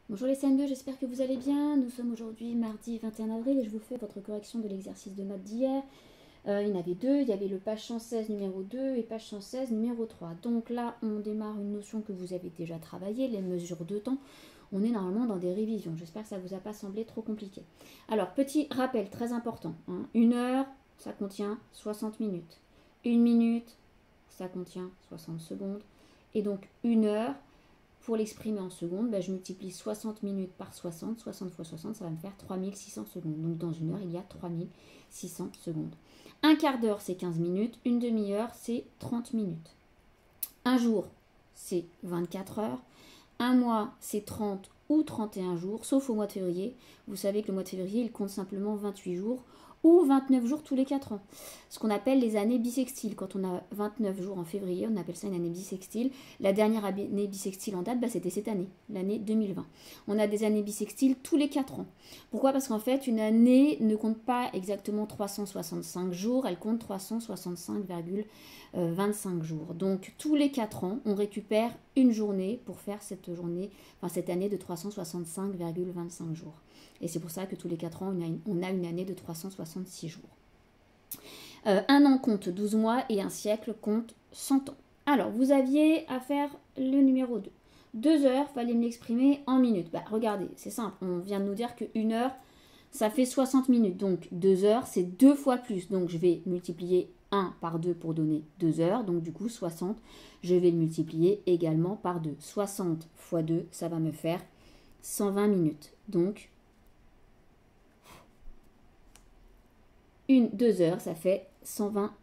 Bonjour les CM2, j'espère que vous allez bien. Nous sommes aujourd'hui mardi 21 avril et je vous fais votre correction de l'exercice de maths d'hier. Il y en avait deux, il y avait le page 116 numéro 2 et page 116 numéro 3. Donc là, on démarre une notion que vous avez déjà travaillée, les mesures de temps. On est normalement dans des révisions. J'espère que ça ne vous a pas semblé trop compliqué. Alors, petit rappel très important. Une heure, ça contient 60 minutes. Une minute, ça contient 60 secondes. Et donc, une heure, pour l'exprimer en secondes, je multiplie 60 minutes par 60. 60 fois 60, ça va me faire 3600 secondes. Donc, dans une heure, il y a 3600 secondes. Un quart d'heure, c'est 15 minutes. Une demi-heure, c'est 30 minutes. Un jour, c'est 24 heures. Un mois, c'est 30 ou 31 jours, sauf au mois de février. Vous savez que le mois de février, il compte simplement 28 jours ou 29 jours tous les 4 ans. Ce qu'on appelle les années bissextiles. Quand on a 29 jours en février, on appelle ça une année bissextile. La dernière année bissextile en date, c'était cette année, l'année 2020. On a des années bissextiles tous les 4 ans. Pourquoi? Parce qu'en fait, une année ne compte pas exactement 365 jours, elle compte 365,25 jours. Donc, tous les 4 ans, on récupère une journée pour faire cette année de 365,25 jours. Et c'est pour ça que tous les 4 ans, on a une année de 366 jours. Un an compte 12 mois et un siècle compte 100 ans. Alors, vous aviez à faire le numéro 2. 2 heures, il fallait me l'exprimer en minutes. Regardez, c'est simple. On vient de nous dire qu'une heure, ça fait 60 minutes. Donc, 2 heures, c'est 2 fois plus. Donc, je vais multiplier 1 par 2 pour donner 2 heures. Donc, du coup, 60, je vais le multiplier également par 2. 60 fois 2, ça va me faire 120 minutes. Donc, 2 heures, ça fait 120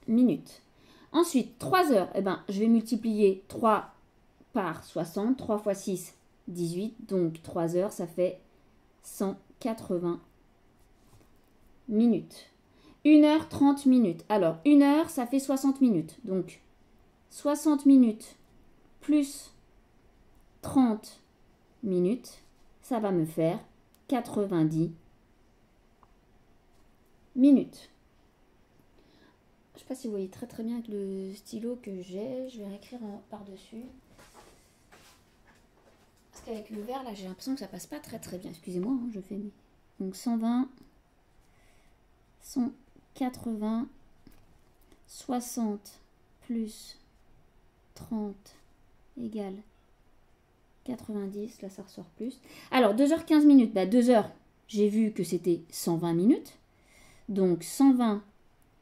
minutes. Ensuite, 3 heures, je vais multiplier 3 par 60. 3 fois 6, 18. Donc, 3 heures, ça fait 180 minutes. 1 heure, 30 minutes. Alors, 1 heure, ça fait 60 minutes. Donc, 60 minutes plus 30 minutes, ça va me faire 90 minutes. Je ne sais pas si vous voyez très très bien avec le stylo que j'ai. Je vais réécrire par-dessus. Parce qu'avec le vert, là, j'ai l'impression que ça passe pas très très bien. Excusez-moi, je fais... Donc 120, 180, 60 plus 30 égale 90. Là, ça ressort plus. Alors, 2h15 minutes. 2 heures, j'ai vu que c'était 120 minutes. Donc, 120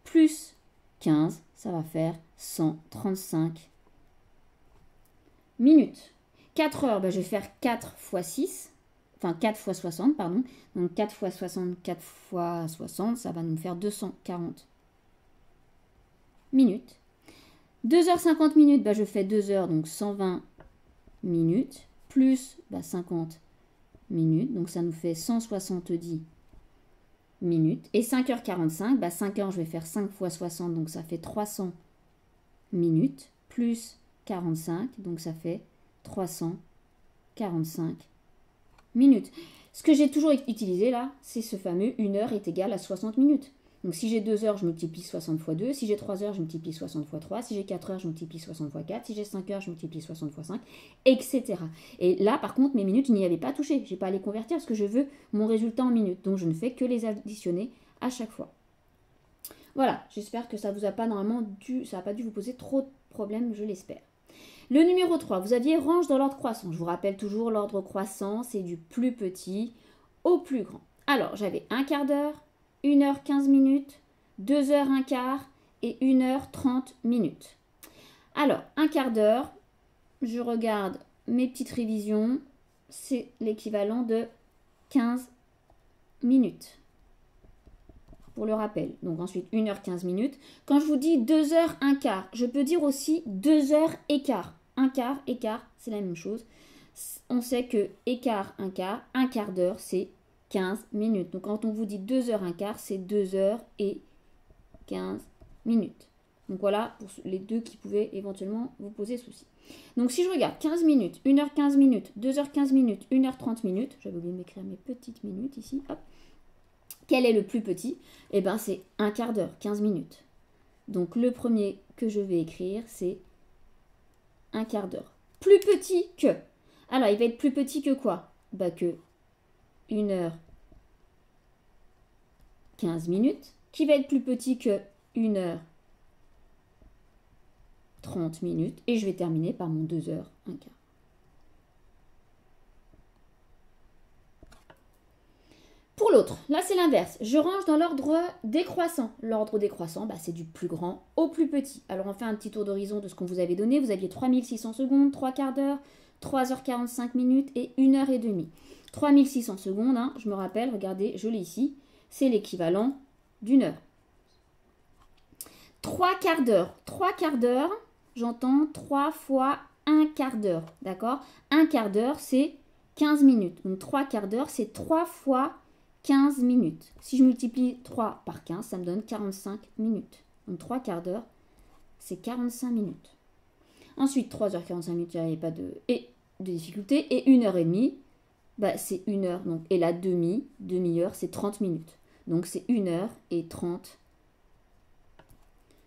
plus 15, ça va faire 135 minutes. 4 heures, je vais faire 4 fois 6, enfin 4 fois 60, pardon. Donc 4 fois 60, 4 fois 60, ça va nous faire 240 minutes. 2h50 minutes, je fais 2 heures, donc 120 minutes, plus 50 minutes, donc ça nous fait 170 minutes. Et 5h45, 5 heures, je vais faire 5 fois 60, donc ça fait 300 minutes, plus 45, donc ça fait 345 minutes. Ce que j'ai toujours utilisé là, c'est ce fameux 1 heure est égale à 60 minutes. Donc si j'ai 2 heures, je multiplie 60 fois 2. Si j'ai 3 heures, je multiplie 60 fois 3. Si j'ai 4 heures, je multiplie 60 fois 4. Si j'ai 5 heures, je multiplie 60 fois 5, etc. Et là, par contre, mes minutes, je n'y avais pas touché. Je n'ai pas à les convertir parce que je veux mon résultat en minutes. Donc je ne fais que les additionner à chaque fois. Voilà, j'espère que ça vous a pas pas dû vous poser trop de problèmes, je l'espère. Le numéro 3, vous aviez range dans l'ordre croissant. Je vous rappelle toujours, l'ordre croissant, c'est du plus petit au plus grand. Alors, j'avais un quart d'heure, 1 heure 15 minutes, 2 heures un quart et 1 heure 30 minutes. Alors, un quart d'heure, je regarde mes petites révisions, c'est l'équivalent de 15 minutes. Pour le rappel. Donc ensuite 1 heure 15 minutes. Quand je vous dis 2 heures un quart, je peux dire aussi 2 heures écart. Un quart, écart, c'est la même chose. On sait que écart, un quart d'heure, c'est 15 minutes. Donc quand on vous dit 2 heures un quart, c'est 2 heures et 15 minutes. Donc voilà pour les deux qui pouvaient éventuellement vous poser souci. Donc si je regarde 15 minutes, 1 heure 15 minutes, 2 heures 15 minutes, 1 heure 30 minutes, j'avais oublié de m'écrire mes petites minutes ici, hop. Quel est le plus petit? C'est un quart d'heure, 15 minutes. Donc le premier que je vais écrire, c'est un quart d'heure. Plus petit que. Alors, il va être plus petit que quoi? Bah que 1 heure 15 minutes, qui va être plus petit que 1 heure 30 minutes, et je vais terminer par mon 2 heures 1 quart. Pour l'autre, là c'est l'inverse. Je range dans l'ordre décroissant. L'ordre décroissant, bah, c'est du plus grand au plus petit. Alors on fait un petit tour d'horizon de ce qu'on vous avait donné. Vous aviez 3600 secondes, 3 quarts d'heure, 3h45 minutes et 1h30. 3600 secondes, hein, je me rappelle, regardez, je l'ai ici, c'est l'équivalent d'une heure. 3 quarts d'heure, j'entends 3 fois 1 quart d'heure, d'accord? 1 quart d'heure, c'est 15 minutes. Donc 3 quarts d'heure, c'est 3 fois 15 minutes. Si je multiplie 3 par 15, ça me donne 45 minutes. Donc 3 quarts d'heure, c'est 45 minutes. Ensuite, 3h45 minutes, il n'y avait pas de difficulté. Et 1h30, bah, c'est 1 heure. Donc, et la demi-heure, c'est 30 minutes. Donc c'est 1h30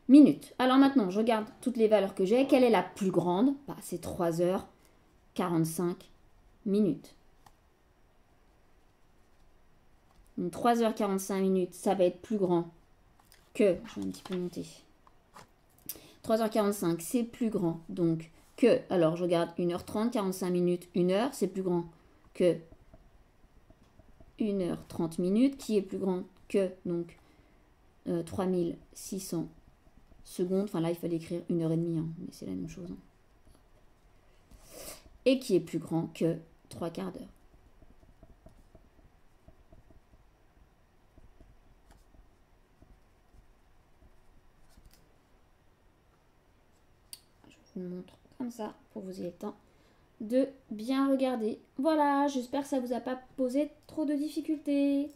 minutes. Alors maintenant, je regarde toutes les valeurs que j'ai. Quelle est la plus grande? Bah, c'est 3h45 minutes. Donc 3h45 minutes, ça va être plus grand que, je vais un petit peu monter, 3h45, c'est plus grand donc que, alors je regarde 1h30, 45 minutes, 1 heure, c'est plus grand que 1h30 minutes, qui est plus grand que donc 3600 secondes, enfin là il fallait écrire 1h30, hein, mais c'est la même chose. Hein. Et qui est plus grand que 3 quarts d'heure. Je vous le montre comme ça pour que vous ayez le temps de bien regarder. Voilà, j'espère que ça ne vous a pas posé trop de difficultés.